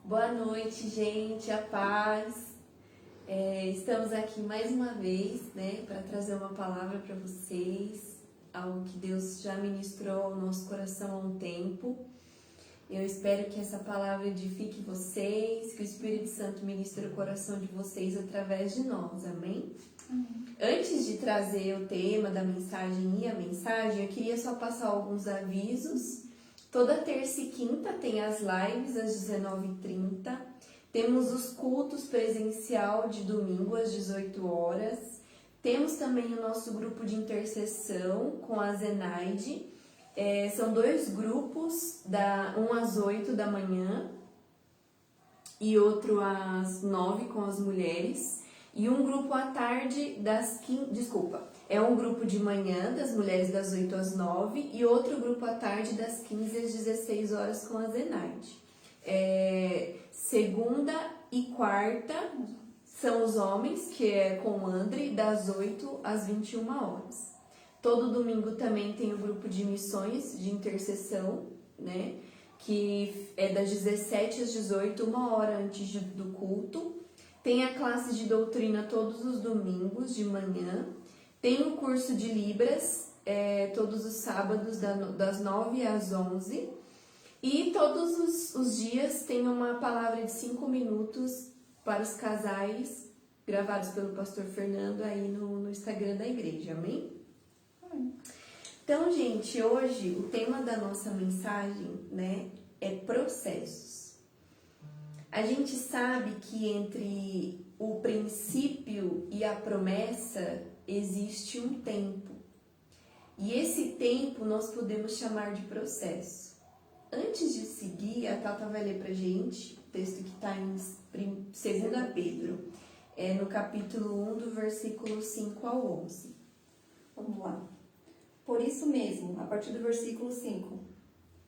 Boa noite, gente, a paz. Estamos aqui mais uma vez, né, para trazer uma palavra para vocês, algo que Deus já ministrou ao nosso coração há um tempo. Eu espero que essa palavra edifique vocês, que o Espírito Santo ministre o coração de vocês através de nós, amém? Antes de trazer o tema da mensagem e a mensagem, eu queria só passar alguns avisos. Toda terça e quinta tem as lives às 19h30. Temos os cultos presencial de domingo às 18 horas. Temos também o nosso grupo de intercessão com a Zenaide. São dois grupos, um às 8 da manhã e outro às 9 com as mulheres. E um grupo à tarde é um grupo de manhã das mulheres das 8 às 9 e outro grupo à tarde das 15 às 16 horas com a Zenaide. Segunda e quarta são os homens, que é com o André, das 8 às 21 horas. Todo domingo também tem o grupo de missões de intercessão, né? Que é das 17 às 18, uma hora antes do culto. Tem a classe de doutrina todos os domingos de manhã. Tem o curso de Libras, todos os sábados das 9 às 11. E todos os dias tem uma palavra de 5 minutos para os casais, gravados pelo pastor Fernando aí no Instagram da igreja, amém? Então, gente, hoje o tema da nossa mensagem, né, é processos. A gente sabe que entre o princípio e a promessa existe um tempo. E esse tempo nós podemos chamar de processo. Antes de seguir, a Tata vai ler pra gente o texto que está em 2 Pedro, no capítulo 1, do versículo 5 ao 11. Vamos lá. Por isso mesmo, a partir do versículo 5.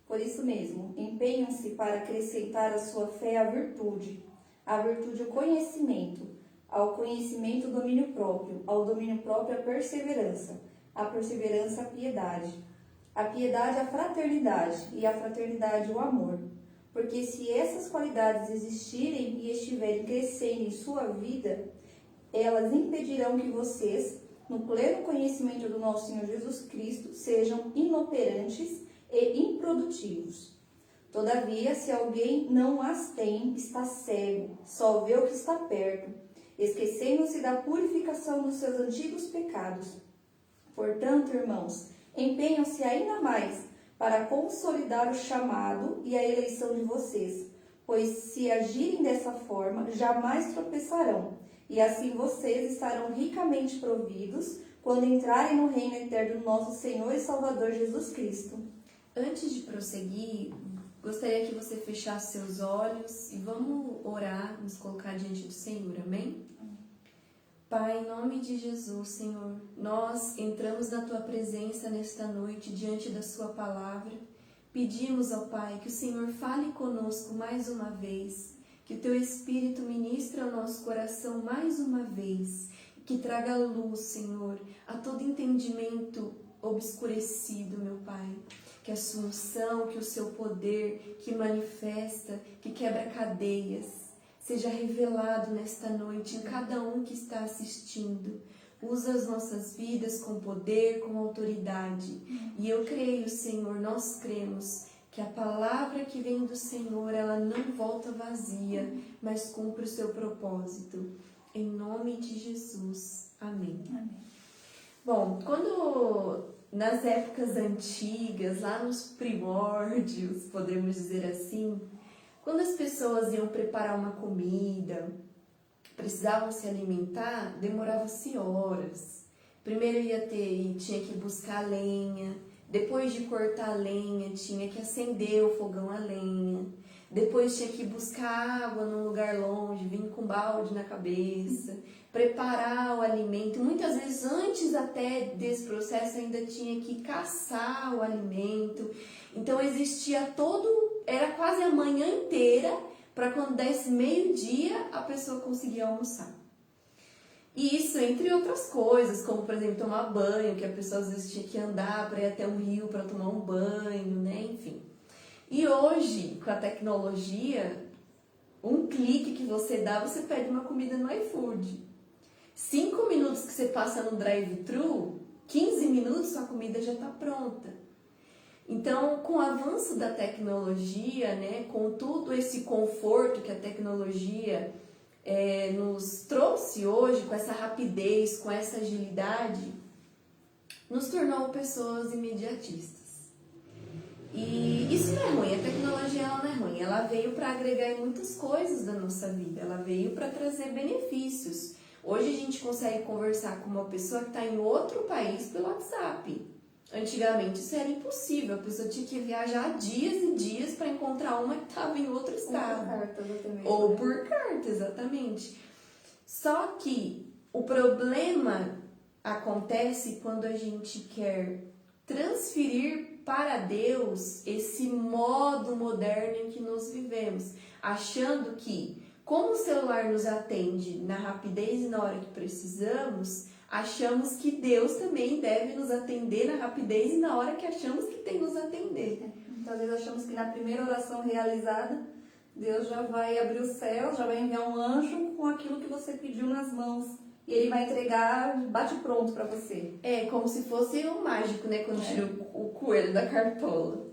Por isso mesmo, empenham-se para acrescentar à sua fé a virtude o conhecimento, ao conhecimento o domínio próprio, ao domínio próprio a perseverança a piedade, a fraternidade e a fraternidade o amor. Porque se essas qualidades existirem e estiverem crescendo em sua vida, elas impedirão que vocês, no pleno conhecimento do nosso Senhor Jesus Cristo, sejam inoperantes e improdutivos. Todavia, se alguém não as tem, está cego, só vê o que está perto, esquecendo-se da purificação dos seus antigos pecados. Portanto, irmãos, empenham-se ainda mais para consolidar o chamado e a eleição de vocês, pois se agirem dessa forma, jamais tropeçarão, e assim vocês estarão ricamente providos quando entrarem no reino eterno do nosso Senhor e Salvador Jesus Cristo. Antes de prosseguir, gostaria que você fechasse seus olhos e vamos orar, nos colocar diante do Senhor, amém? Pai, em nome de Jesus, Senhor, nós entramos na Tua presença nesta noite, diante da Sua palavra. Pedimos ao Pai que o Senhor fale conosco mais uma vez, que o Teu Espírito ministre ao nosso coração mais uma vez, que traga luz, Senhor, a todo entendimento obscurecido, meu Pai. Que a sua unção, que o seu poder, que manifesta, que quebra cadeias, seja revelado nesta noite em cada um que está assistindo. Usa as nossas vidas com poder, com autoridade. E eu creio, Senhor, nós cremos que a palavra que vem do Senhor, ela não volta vazia, mas cumpre o seu propósito. Em nome de Jesus. Amém. Amém. Bom, nas épocas antigas, lá nos primórdios, podemos dizer assim, quando as pessoas iam preparar uma comida, precisavam se alimentar, demorava-se horas. Primeiro tinha que buscar lenha, depois de cortar a lenha, tinha que acender o fogão a lenha, depois tinha que buscar água num lugar longe, vir com balde na cabeça, preparar o alimento. Muitas vezes, antes até desse processo, ainda tinha que caçar o alimento. Então existia era quase a manhã inteira para quando desse meio-dia a pessoa conseguia almoçar. E isso entre outras coisas, como por exemplo tomar banho, que a pessoa às vezes tinha que andar para ir até um rio para tomar um banho, né? Enfim. E hoje, com a tecnologia, Um clique que você dá, você pede uma comida no iFood. 5 minutos que você passa no drive-thru, 15 minutos sua comida já está pronta. Então, com o avanço da tecnologia, né, com todo esse conforto que a tecnologia nos trouxe hoje, com essa rapidez, com essa agilidade, nos tornou pessoas imediatistas. E isso não é ruim, a tecnologia ela não é ruim, ela veio para agregar em muitas coisas da nossa vida, ela veio para trazer benefícios. Hoje a gente consegue conversar com uma pessoa que está em outro país pelo WhatsApp. Antigamente isso era impossível, a pessoa tinha que viajar dias e dias para encontrar uma que estava em outro estado. Ou por carta, exatamente. Só que o problema acontece quando a gente quer transferir para Deus esse modo moderno em que nós vivemos, achando que, como o celular nos atende na rapidez e na hora que precisamos, achamos que Deus também deve nos atender na rapidez e na hora que achamos que tem que nos atender. Então, às vezes achamos que na primeira oração realizada, Deus já vai abrir o céu, já vai enviar um anjo com aquilo que você pediu nas mãos. E ele vai entregar, bate pronto para você. É como se fosse um mágico, né? Quando tira o coelho da cartola.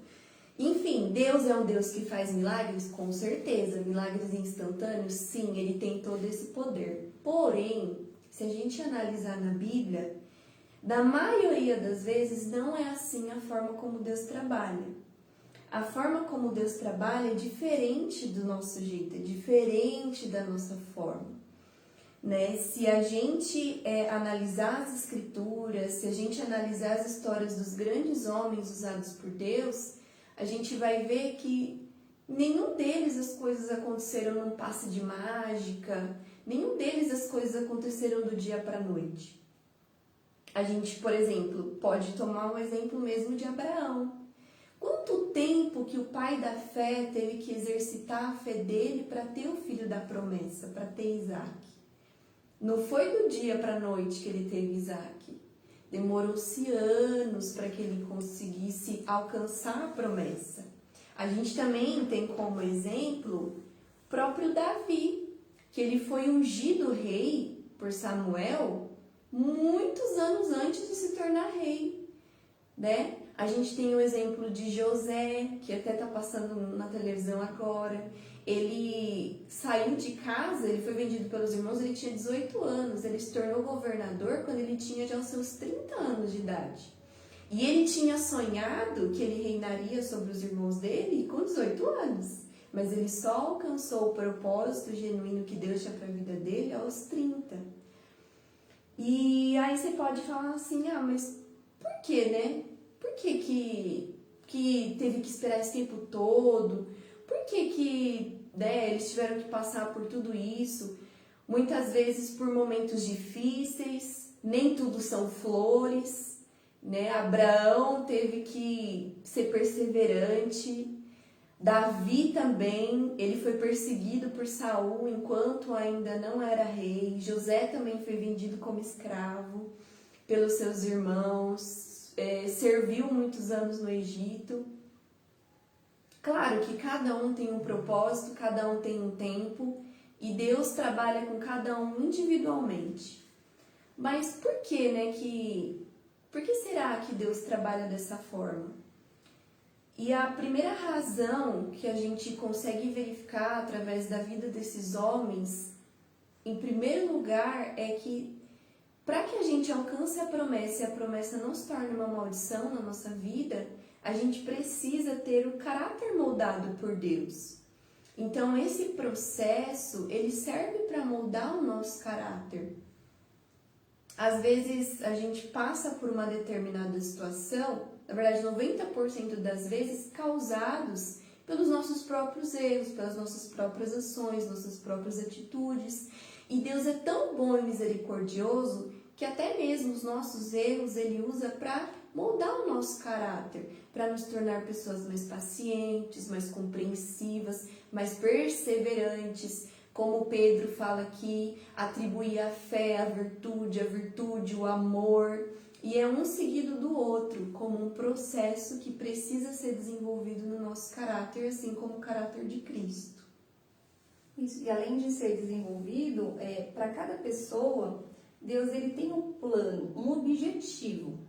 Enfim, Deus é um Deus que faz milagres? Com certeza. Milagres instantâneos? Sim, ele tem todo esse poder. Porém, se a gente analisar na Bíblia, na maioria das vezes não é assim a forma como Deus trabalha. A forma como Deus trabalha é diferente do nosso jeito, é diferente da nossa forma. Né? Se a gente analisar as escrituras, se a gente analisar as histórias dos grandes homens usados por Deus, a gente vai ver que nenhum deles as coisas aconteceram num passe de mágica, nenhum deles as coisas aconteceram do dia para a noite. A gente, por exemplo, pode tomar um exemplo mesmo de Abraão. Quanto tempo que o pai da fé teve que exercitar a fé dele para ter o filho da promessa, para ter Isaac? Não foi do dia para a noite que ele teve Isaac. Demorou-se anos para que ele conseguisse alcançar a promessa. A gente também tem como exemplo o próprio Davi, que ele foi ungido rei por Samuel muitos anos antes de se tornar rei, né? A gente tem o exemplo de José, que até está passando na televisão agora. Ele saiu de casa, ele foi vendido pelos irmãos, ele tinha 18 anos. Ele se tornou governador quando ele tinha já os seus 30 anos de idade. E ele tinha sonhado que ele reinaria sobre os irmãos dele com 18 anos. Mas ele só alcançou o propósito genuíno que Deus tinha para a vida dele aos 30. E aí você pode falar assim, mas por que, né? Por que teve que esperar esse tempo todo? Por que eles tiveram que passar por tudo isso? Muitas vezes por momentos difíceis, nem tudo são flores, né? Abraão teve que ser perseverante. Davi também, ele foi perseguido por Saul enquanto ainda não era rei. José também foi vendido como escravo pelos seus irmãos. Serviu muitos anos no Egito. Claro que cada um tem um propósito, cada um tem um tempo e Deus trabalha com cada um individualmente. Mas por que, né, por que será que Deus trabalha dessa forma? E a primeira razão que a gente consegue verificar através da vida desses homens, em primeiro lugar, é que para que a gente alcance a promessa e a promessa não se torne uma maldição na nossa vida, a gente precisa ter o caráter moldado por Deus. Então, esse processo, ele serve para moldar o nosso caráter. Às vezes, a gente passa por uma determinada situação, na verdade, 90% das vezes, causados pelos nossos próprios erros, pelas nossas próprias ações, nossas próprias atitudes. E Deus é tão bom e misericordioso que até mesmo os nossos erros Ele usa para moldar o nosso caráter, para nos tornar pessoas mais pacientes, mais compreensivas, mais perseverantes. Como Pedro fala aqui, atribuir a fé, a virtude, o amor. E é um seguido do outro, como um processo que precisa ser desenvolvido no nosso caráter, assim como o caráter de Cristo. Isso, e além de ser desenvolvido, para cada pessoa, Deus ele tem um plano, um objetivo.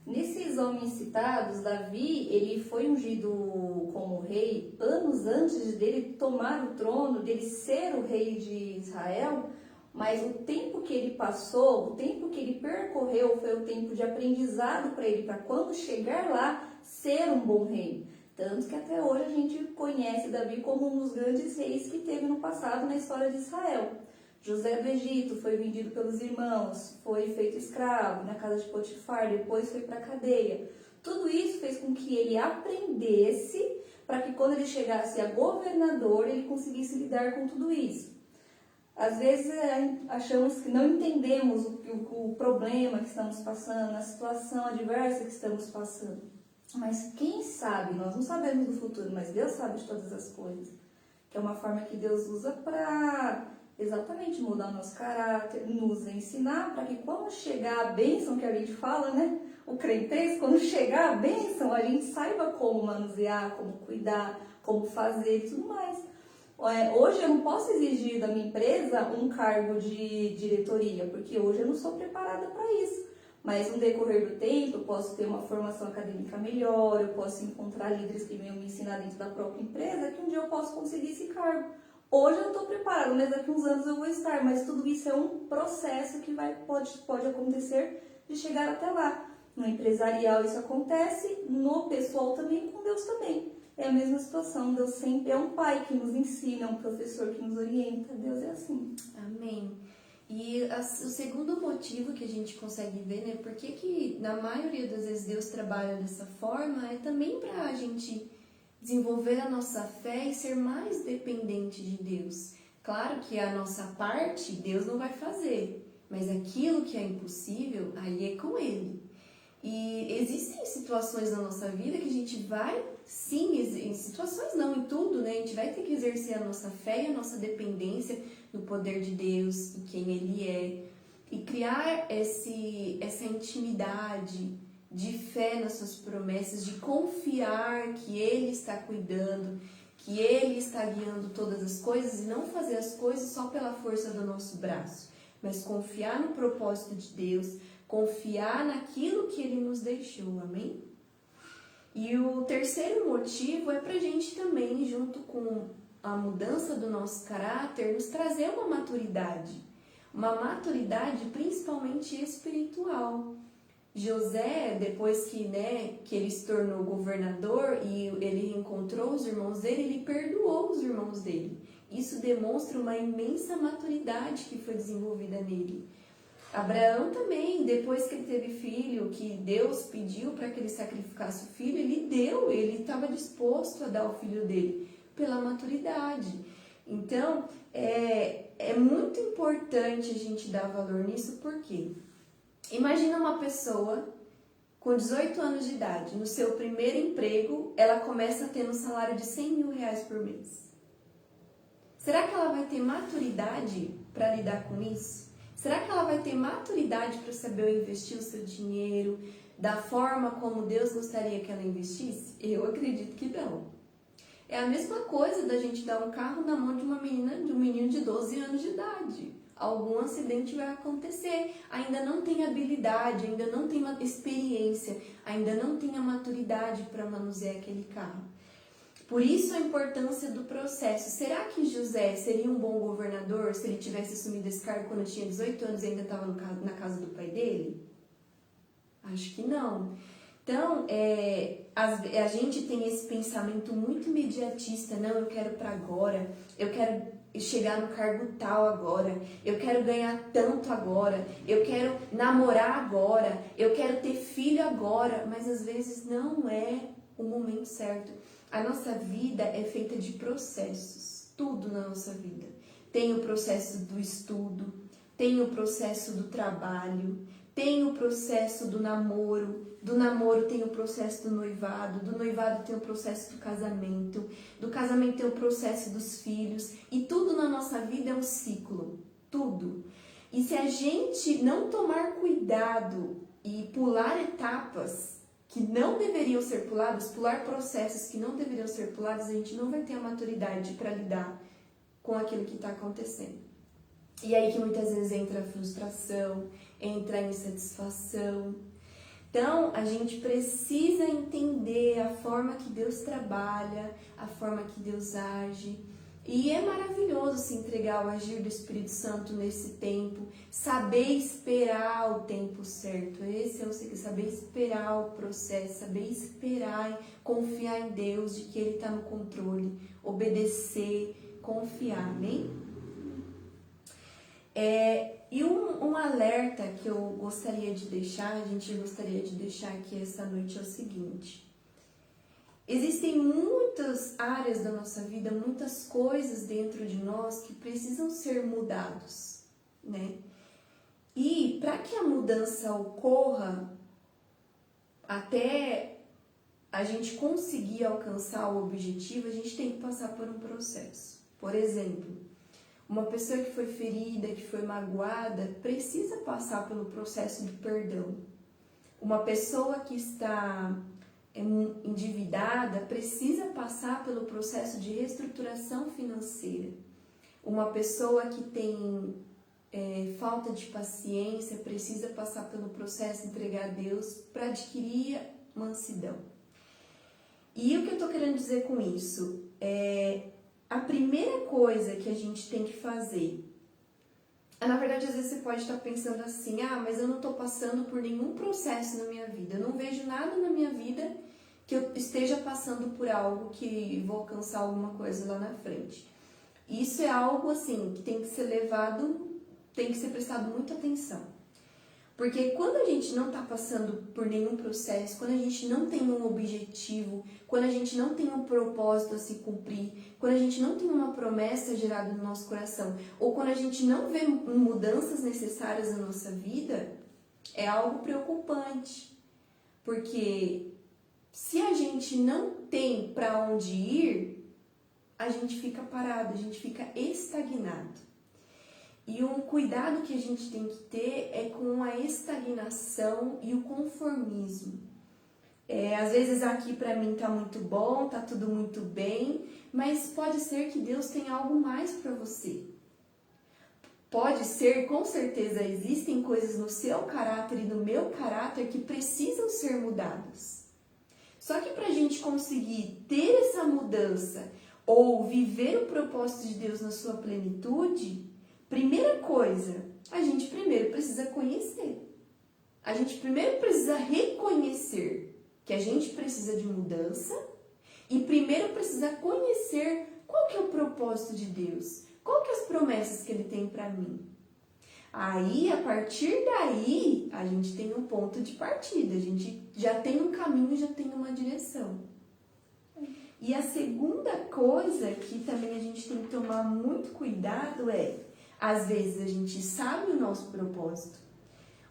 Nesses homens citados, Davi, ele foi ungido como rei anos antes dele tomar o trono, dele ser o rei de Israel, mas o tempo que ele passou, o tempo que ele percorreu foi o tempo de aprendizado para ele, para quando chegar lá, ser um bom rei. Tanto que até hoje a gente conhece Davi como um dos grandes reis que teve no passado na história de Israel. José do Egito foi vendido pelos irmãos, foi feito escravo na casa de Potifar, depois foi para a cadeia. Tudo isso fez com que ele aprendesse para que quando ele chegasse a governador, ele conseguisse lidar com tudo isso. Às vezes achamos que não entendemos o problema que estamos passando, a situação adversa que estamos passando. Mas quem sabe, nós não sabemos do futuro, mas Deus sabe de todas as coisas. Que é uma forma que Deus usa para exatamente mudar o nosso caráter, nos ensinar para que quando chegar a bênção que a gente fala, né? O crentez, quando chegar a bênção, a gente saiba como manusear, como cuidar, como fazer e tudo mais. Hoje eu não posso exigir da minha empresa um cargo de diretoria, porque hoje eu não sou preparada para isso. Mas no decorrer do tempo eu posso ter uma formação acadêmica melhor, eu posso encontrar líderes que venham me ensinar dentro da própria empresa, que um dia eu posso conseguir esse cargo. Hoje eu não estou preparada, mas daqui a uns anos eu vou estar. Mas tudo isso é um processo que pode acontecer de chegar até lá. No empresarial isso acontece, no pessoal também, com Deus também. É a mesma situação, Deus sempre é um pai que nos ensina, é um professor que nos orienta, Deus é assim. Amém. E o segundo motivo que a gente consegue ver, né, por que na maioria das vezes Deus trabalha dessa forma, é também para a gente desenvolver a nossa fé e ser mais dependente de Deus. Claro que a nossa parte Deus não vai fazer, mas aquilo que é impossível, aí é com Ele. E existem situações na nossa vida que a gente vai, sim, em situações não, em tudo, né? A gente vai ter que exercer a nossa fé e a nossa dependência no poder de Deus, em quem Ele é. E criar essa intimidade de fé nas suas promessas, de confiar que Ele está cuidando, que Ele está guiando todas as coisas e não fazer as coisas só pela força do nosso braço, mas confiar no propósito de Deus, confiar naquilo que Ele nos deixou, amém? E o terceiro motivo é para a gente também, junto com a mudança do nosso caráter, nos trazer uma maturidade principalmente espiritual. José, depois que ele se tornou governador e ele reencontrou os irmãos dele, ele perdoou os irmãos dele. Isso demonstra uma imensa maturidade que foi desenvolvida nele. Abraão também, depois que ele teve filho, que Deus pediu para que ele sacrificasse o filho, ele estava disposto a dar o filho dele, pela maturidade. Então, é muito importante a gente dar valor nisso, porque imagina uma pessoa com 18 anos de idade, no seu primeiro emprego, ela começa tendo um salário de 100 mil reais por mês. Será que ela vai ter maturidade para lidar com isso? Será que ela vai ter maturidade para saber investir o seu dinheiro da forma como Deus gostaria que ela investisse? Eu acredito que não. É a mesma coisa da gente dar um carro na mão de uma menina, de um menino de 12 anos de idade. Algum acidente vai acontecer, ainda não tem habilidade, ainda não tem experiência, ainda não tem a maturidade para manusear aquele carro. Por isso a importância do processo. Será que José seria um bom governador se ele tivesse assumido esse cargo quando tinha 18 anos e ainda estava na casa do pai dele? Acho que não. Então, a gente tem esse pensamento muito imediatista. Não, eu quero para agora, eu quero chegar no cargo tal agora, eu quero ganhar tanto agora, eu quero namorar agora, eu quero ter filho agora, mas às vezes não é o momento certo. A nossa vida é feita de processos, tudo na nossa vida. Tem o processo do estudo, tem o processo do trabalho, tem o processo do namoro tem o processo do noivado tem o processo do casamento tem o processo dos filhos, e tudo na nossa vida é um ciclo, tudo. E se a gente não tomar cuidado e pular etapas que não deveriam ser puladas, pular processos que não deveriam ser pulados, a gente não vai ter a maturidade para lidar com aquilo que está acontecendo. E aí que muitas vezes entra a frustração, entra a insatisfação. Então, a gente precisa entender a forma que Deus trabalha, a forma que Deus age. E é maravilhoso se entregar ao agir do Espírito Santo nesse tempo, saber esperar o tempo certo. Esse é o segredo, saber esperar o processo, saber esperar e confiar em Deus, de que Ele está no controle, obedecer, confiar, amém? E um alerta que eu gostaria de deixar, a gente gostaria de deixar aqui essa noite é o seguinte: existem muitas áreas da nossa vida, muitas coisas dentro de nós que precisam ser mudados, né? E para que a mudança ocorra, até a gente conseguir alcançar o objetivo, a gente tem que passar por um processo. Por exemplo, uma pessoa que foi ferida, que foi magoada, precisa passar pelo processo de perdão. Uma pessoa que está endividada precisa passar pelo processo de reestruturação financeira. Uma pessoa que tem falta de paciência precisa passar pelo processo de entregar a Deus para adquirir mansidão. E o que eu estou querendo dizer com isso? A primeira coisa que a gente tem que fazer, na verdade, às vezes você pode estar pensando assim: mas eu não estou passando por nenhum processo na minha vida, eu não vejo nada na minha vida que eu esteja passando por algo que vou alcançar alguma coisa lá na frente. Isso é algo assim que tem que ser levado, tem que ser prestado muita atenção. Porque quando a gente não está passando por nenhum processo, quando a gente não tem um objetivo, quando a gente não tem um propósito a se cumprir, quando a gente não tem uma promessa gerada no nosso coração, ou quando a gente não vê mudanças necessárias na nossa vida, é algo preocupante. Porque se a gente não tem para onde ir, a gente fica parado, a gente fica estagnado. E um cuidado que a gente tem que ter é com a estagnação e o conformismo. Às vezes aqui para mim tá muito bom, tá tudo muito bem, mas pode ser que Deus tenha algo mais para você. Pode ser, com certeza, existem coisas no seu caráter e no meu caráter que precisam ser mudadas. Só que para a gente conseguir ter essa mudança ou viver o propósito de Deus na sua plenitude, primeira coisa, a gente primeiro precisa conhecer. A gente primeiro precisa reconhecer que a gente precisa de mudança e primeiro precisa conhecer qual que é o propósito de Deus, qual que é as promessas que Ele tem para mim. Aí, a partir daí, a gente tem um ponto de partida, a gente já tem um caminho, já tem uma direção. E a segunda coisa que também a gente tem que tomar muito cuidado às vezes a gente sabe o nosso propósito,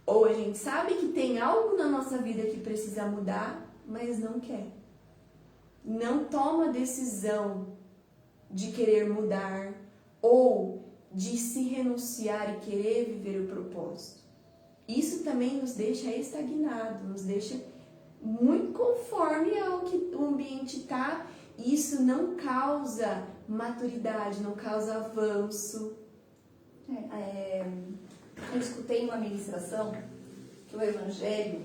ou a gente sabe que tem algo na nossa vida que precisa mudar, mas não quer. Não toma a decisão de querer mudar ou de se renunciar e querer viver o propósito. Isso também nos deixa estagnados, nos deixa muito conforme ao que o ambiente está. Isso não causa maturidade, não causa avanço. Eu escutei uma ministração que o Evangelho,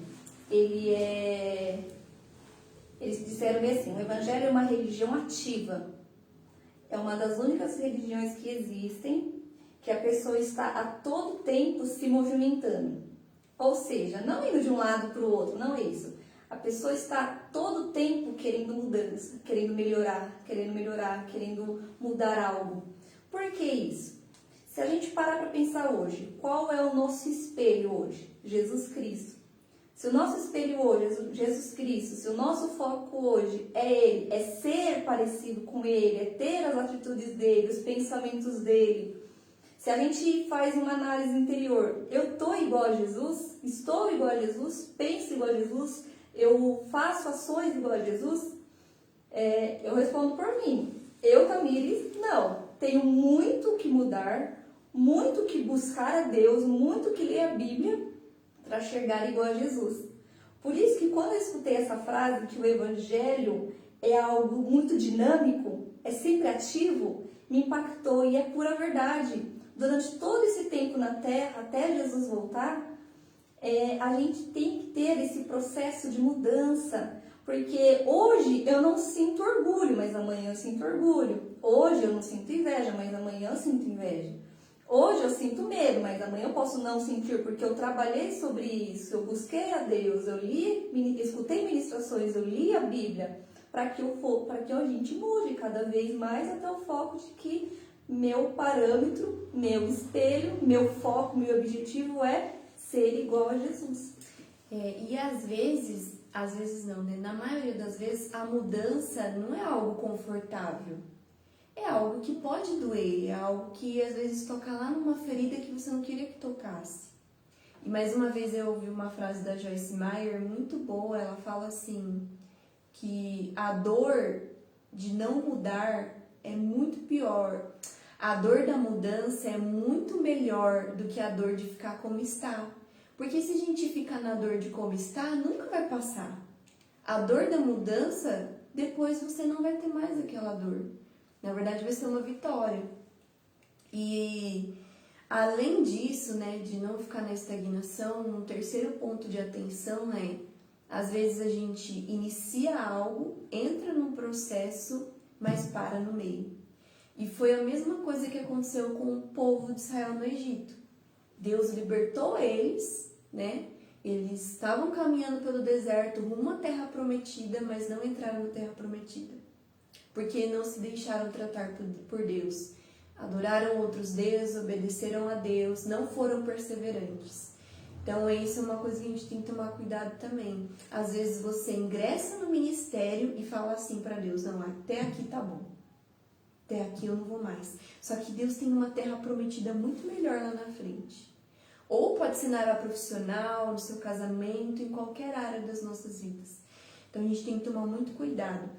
eles disseram bem assim: o Evangelho é uma religião ativa. É uma das únicas religiões que existem que a pessoa está a todo tempo se movimentando. Ou seja, não indo de um lado para o outro, não é isso. A pessoa está a todo tempo querendo mudança, querendo melhorar, querendo mudar algo. Por que isso? Se a gente parar para pensar hoje, qual é o nosso espelho hoje? Jesus Cristo. Se o nosso espelho hoje é Jesus Cristo, se o nosso foco hoje é Ele, é ser parecido com Ele, é ter as atitudes dEle, os pensamentos dEle. Se a gente faz uma análise interior, eu estou igual a Jesus? Estou igual a Jesus? Penso igual a Jesus? Eu faço ações igual a Jesus? Eu respondo por mim. Eu, Tamires, não. Tenho muito que mudar, muito que buscar a Deus, muito que ler a Bíblia para chegar igual a Jesus. Por isso que quando eu escutei essa frase, que o Evangelho é algo muito dinâmico, é sempre ativo, me impactou foi e é pura verdade. Durante todo esse tempo na Terra, até Jesus voltar, a gente tem que ter esse processo de mudança. Porque hoje eu não sinto orgulho, mas amanhã eu sinto orgulho. Hoje eu não sinto inveja, mas amanhã eu sinto inveja. Hoje eu sinto medo, mas amanhã eu posso não sentir, porque eu trabalhei sobre isso, eu busquei a Deus, eu escutei ministrações, eu li a Bíblia, para que a gente mude cada vez mais até o foco de que meu parâmetro, meu espelho, meu foco, meu objetivo é ser igual a Jesus. E às vezes não, né? Na maioria das vezes a mudança não é algo confortável. É algo que pode doer, é algo que às vezes toca lá numa ferida que você não queria que tocasse. E mais uma vez eu ouvi uma frase da Joyce Meyer muito boa, ela fala assim, que a dor de não mudar é muito pior. A dor da mudança é muito melhor do que a dor de ficar como está. Porque se a gente ficar na dor de como está, nunca vai passar. A dor da mudança, depois você não vai ter mais aquela dor. Na verdade, vai ser uma vitória. E além disso, né, de não ficar na estagnação, um terceiro ponto de atenção é, às vezes a gente inicia algo, entra num processo, mas para no meio. E foi a mesma coisa que aconteceu com o povo de Israel no Egito. Deus libertou eles, né? Eles estavam caminhando pelo deserto rumo à terra prometida, mas não entraram na terra prometida. Porque não se deixaram tratar por Deus. Adoraram outros deuses, obedeceram a Deus, não foram perseverantes. Então, isso é uma coisa que a gente tem que tomar cuidado também. Às vezes você ingressa no ministério e fala assim para Deus, não, até aqui tá bom. Até aqui eu não vou mais. Só que Deus tem uma terra prometida muito melhor lá na frente. Ou pode ser na área profissional, no seu casamento, em qualquer área das nossas vidas. Então, a gente tem que tomar muito cuidado.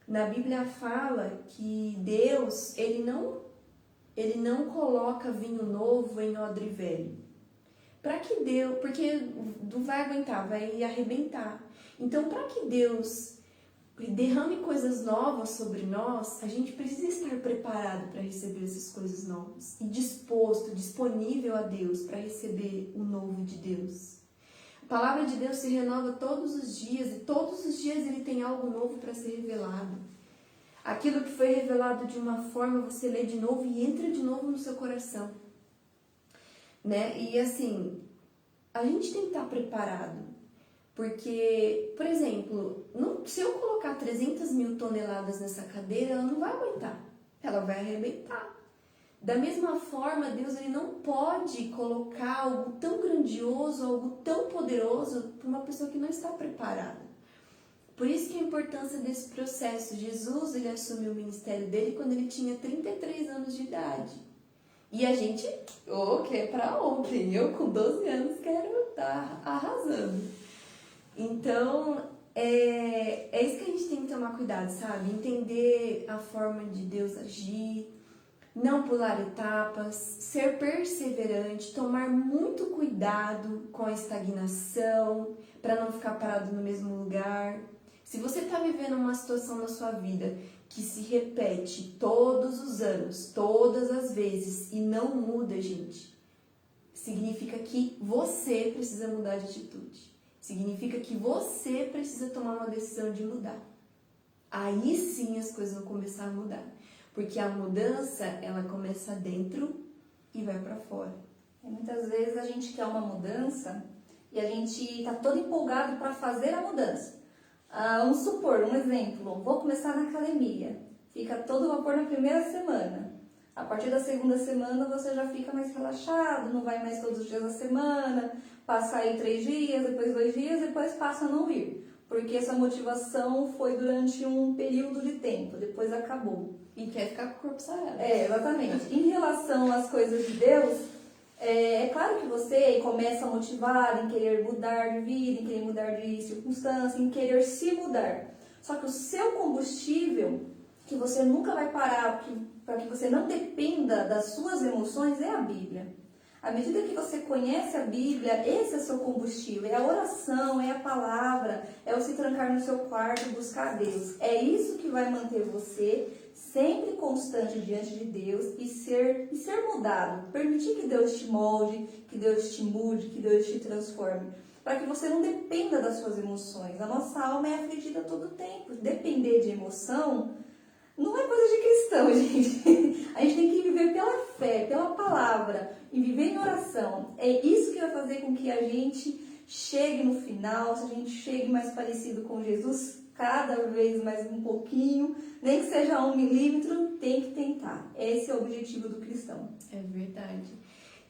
Na Bíblia fala que Deus, ele não coloca vinho novo em odre velho. Para que Deus, porque não vai aguentar, vai arrebentar. Então, para que Deus derrame coisas novas sobre nós, a gente precisa estar preparado para receber essas coisas novas. E disposto, disponível a Deus para receber o novo de Deus. A palavra de Deus se renova todos os dias e todos os dias ele tem algo novo para ser revelado. Aquilo que foi revelado de uma forma, você lê de novo e entra de novo no seu coração. Né? E assim, a gente tem que estar preparado. Porque, por exemplo, se eu colocar 300 mil toneladas nessa cadeira, ela não vai aguentar. Ela vai arrebentar. Da mesma forma, Deus ele não pode colocar algo tão grandioso, algo tão poderoso para uma pessoa que não está preparada. Por isso que a importância desse processo. Jesus ele assumiu o ministério dele quando ele tinha 33 anos de idade. E a gente, quer para ontem. Eu com 12 anos quero estar arrasando. Então, é isso que a gente tem que tomar cuidado, sabe? Entender a forma de Deus agir, não pular etapas, ser perseverante, tomar muito cuidado com a estagnação, para não ficar parado no mesmo lugar. Se você está vivendo uma situação na sua vida que se repete todos os anos, todas as vezes, e não muda, gente, significa que você precisa mudar de atitude. Significa que você precisa tomar uma decisão de mudar. Aí sim as coisas vão começar a mudar. Porque a mudança, ela começa dentro e vai para fora. E muitas vezes a gente quer uma mudança e a gente está todo empolgado para fazer a mudança. Vamos supor, um exemplo, vou começar na academia. Fica todo vapor na primeira semana. A partir da segunda semana você já fica mais relaxado, não vai mais todos os dias da semana, passa aí 3 dias, depois 2 dias, depois passa a não ir. Porque essa motivação foi durante um período de tempo, depois acabou. E quer ficar com o corpo sarado. Exatamente. Em relação às coisas de Deus, é claro que você começa a motivar em querer mudar de vida, em querer mudar de circunstância, em querer se mudar. Só que o seu combustível, que você nunca vai parar, para que você não dependa das suas emoções, é a Bíblia. À medida que você conhece a Bíblia, esse é o seu combustível, é a oração, é a palavra, é o se trancar no seu quarto e buscar a Deus. É isso que vai manter você sempre constante diante de Deus e ser mudado. Permitir que Deus te molde, que Deus te mude, que Deus te transforme. Para que você não dependa das suas emoções. A nossa alma é afligida todo o tempo. Depender de emoção não é coisa de cristão, gente. A gente tem que viver pela fé, pela palavra e viver em oração. É isso que vai fazer com que a gente chegue no final, se a gente chegue mais parecido com Jesus, cada vez mais um pouquinho, nem que seja 1 milímetro, tem que tentar. Esse é o objetivo do cristão. É verdade.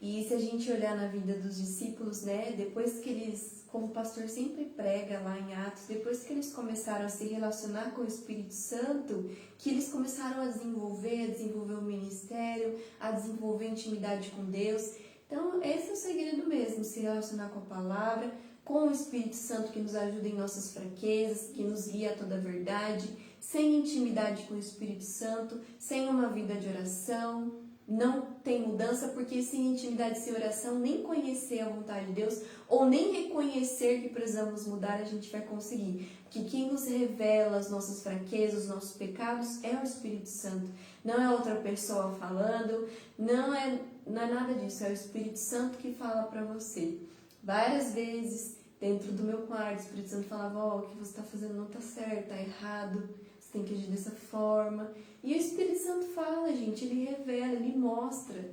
E se a gente olhar na vida dos discípulos, né, depois que eles, como o pastor sempre prega lá em Atos, depois que eles começaram a se relacionar com o Espírito Santo, que eles começaram a desenvolver o ministério, a desenvolver intimidade com Deus. Então, esse é o segredo mesmo, se relacionar com a palavra, com o Espírito Santo que nos ajuda em nossas fraquezas, que nos guia a toda a verdade. Sem intimidade com o Espírito Santo, sem uma vida de oração, não tem mudança, porque sem intimidade, sem oração, nem conhecer a vontade de Deus, ou nem reconhecer que precisamos mudar, a gente vai conseguir. Porque quem nos revela as nossas fraquezas, os nossos pecados, é o Espírito Santo. Não é outra pessoa falando, não é nada disso, é o Espírito Santo que fala para você. Várias vezes, dentro do meu quarto, o Espírito Santo falava, ó, o que você está fazendo não está certo, está errado, você tem que agir dessa forma. E o Espírito Santo fala, gente, ele revela, ele mostra.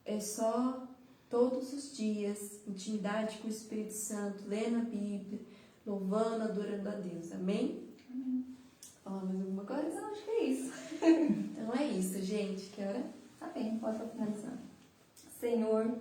É só todos os dias, intimidade com o Espírito Santo, lendo a Bíblia, louvando, adorando a Deus. Amém? Amém. Fala mais alguma coisa? Não, acho que é isso. Então é isso, gente. Que hora? Tá bem, pode finalizar. Senhor,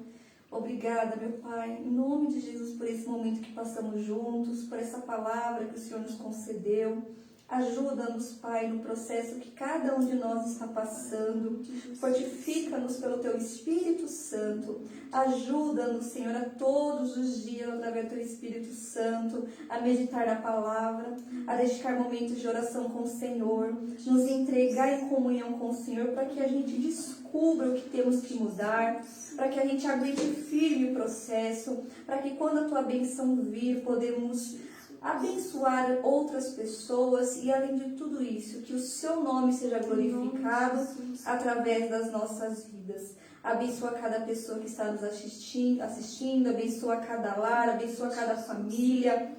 obrigada, meu Pai, em nome de Jesus, por esse momento que passamos juntos, por essa palavra que o Senhor nos concedeu. Ajuda-nos, Pai, no processo que cada um de nós está passando. Fortifica-nos pelo Teu Espírito Santo. Ajuda-nos, Senhor, a todos os dias, através do Teu Espírito Santo, a meditar na palavra, a dedicar momentos de oração com o Senhor, nos entregar em comunhão com o Senhor, para que a gente descubra o que temos que mudar, para que a gente aguente firme o processo, para que quando a Tua bênção vir, podemos abençoar outras pessoas e, além de tudo isso, que o Seu nome seja glorificado através das nossas vidas. Abençoa cada pessoa que está nos assistindo, abençoa cada lar, abençoa cada família,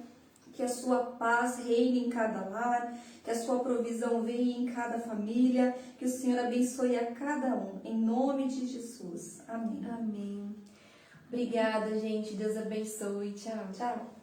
que a Sua paz reine em cada lar, que a Sua provisão venha em cada família, que o Senhor abençoe a cada um, em nome de Jesus. Amém. Amém. Obrigada, gente. Deus abençoe. Tchau. Tchau.